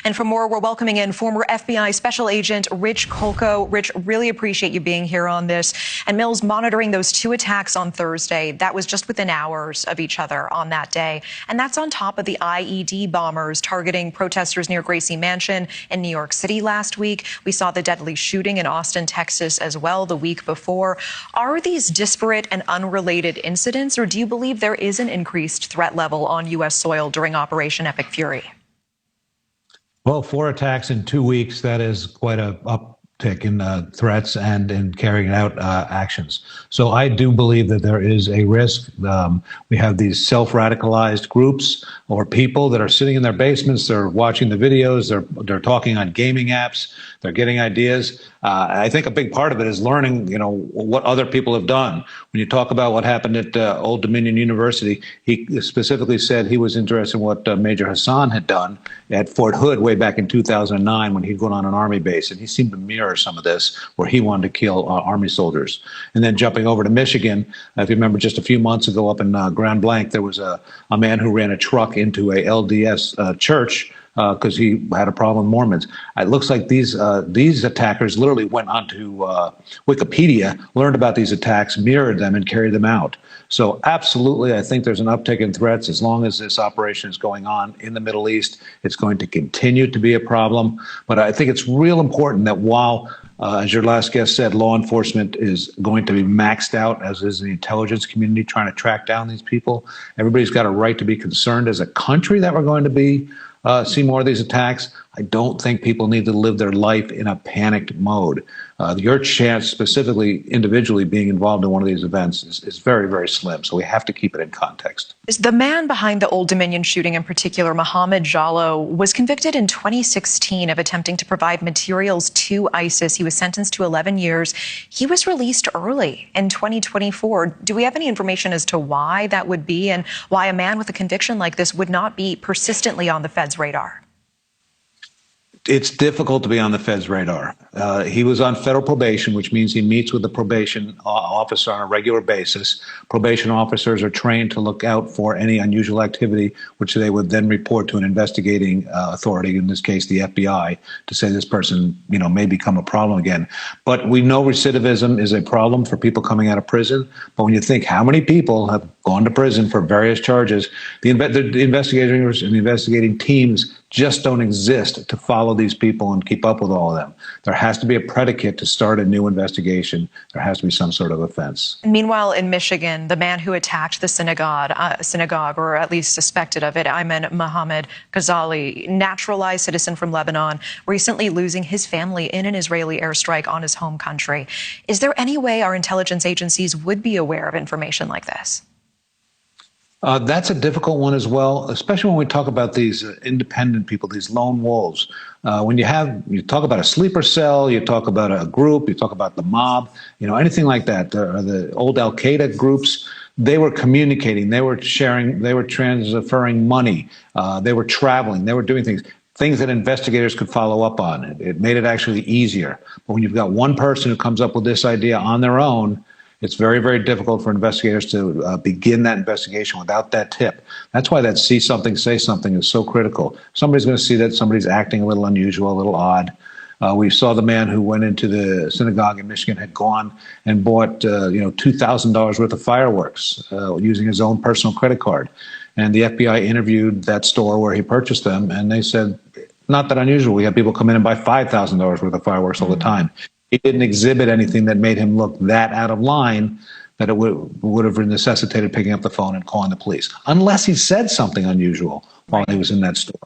And for more, we're welcoming in former FBI Special Agent Rich Kolko. Rich, really appreciate you being here on this. And Mills, monitoring those two attacks on Thursday, that was just within hours of each other on that day. And that's on top of the IED bombers targeting protesters near Gracie Mansion in New York City last week. We saw the deadly shooting in Austin, Texas as well the week before. Are these disparate and unrelated incidents, or do you believe there is an increased threat level on U.S. soil during Operation Epic Fury? Well, 4 attacks in 2 weeks, that is quite a uptick in threats and in carrying out actions. So I do believe that there is a risk. We have these self-radicalized groups or people that are sitting in their basements, they're watching the videos, they're talking on gaming apps, they're getting ideas. I think a big part of it is learning, what other people have done. When you talk about what happened at Old Dominion University, he specifically said he was interested in what Major Hassan had done at Fort Hood way back in 2009 when he'd gone on an Army base. And he seemed to mirror some of this, where he wanted to kill Army soldiers. And then jumping over to Michigan, if you remember just a few months ago up in Grand Blanc, there was a man who ran a truck into a LDS church because he had a problem with Mormons. It looks like these attackers literally went onto Wikipedia, learned about these attacks, mirrored them, and carried them out. So absolutely, I think there's an uptick in threats. As long as this operation is going on in the Middle East, it's going to continue to be a problem. But I think it's real important that while, as your last guest said, law enforcement is going to be maxed out, as is the intelligence community trying to track down these people, everybody's got a right to be concerned as a country that we're going to be see more of these attacks. I don't think people need to live their life in a panicked mode. Your chance, specifically individually being involved in one of these events, is very, very slim. So we have to keep it in context. The man behind the Old Dominion shooting in particular, Mohammed Jallow, was convicted in 2016 of attempting to provide materials to ISIS. He was sentenced to 11 years. He was released early in 2024. Do we have any information as to why that would be, and why a man with a conviction like this would not be persistently on the Fed's radar? It's difficult to be on the Fed's radar. He was on federal probation, which means he meets with the probation officer on a regular basis. Probation officers are trained to look out for any unusual activity, which they would then report to an investigating authority, in this case, the FBI, to say this person, may become a problem again. But we know recidivism is a problem for people coming out of prison. But when you think how many people have gone to prison for various charges, the investigators and the investigating teams just don't exist to follow these people and keep up with all of them. There has to be a predicate to start a new investigation. There has to be some sort of offense. Meanwhile, in Michigan, the man who attacked the synagogue, or at least suspected of it, Ayman Mohammed Ghazali, naturalized citizen from Lebanon, recently losing his family in an Israeli airstrike on his home country. Is there any way our intelligence agencies would be aware of information like this? That's a difficult one as well, especially when we talk about these independent people, these lone wolves. When you talk about a sleeper cell, you talk about a group, you talk about the mob, anything like that. The old Al-Qaeda groups, they were communicating, they were sharing, they were transferring money, they were traveling, they were doing things that investigators could follow up on. It made it actually easier. But when you've got one person who comes up with this idea on their own, it's very, very difficult for investigators to begin that investigation without that tip. That's why that see something, say something is so critical. Somebody's going to see that somebody's acting a little unusual, a little odd. We saw the man who went into the synagogue in Michigan had gone and bought, $2,000 worth of fireworks using his own personal credit card. And the FBI interviewed that store where he purchased them, and they said, not that unusual. We have people come in and buy $5,000 worth of fireworks all the time. He didn't exhibit anything that made him look that out of line that it would have necessitated picking up the phone and calling the police, unless he said something unusual while he was in that store.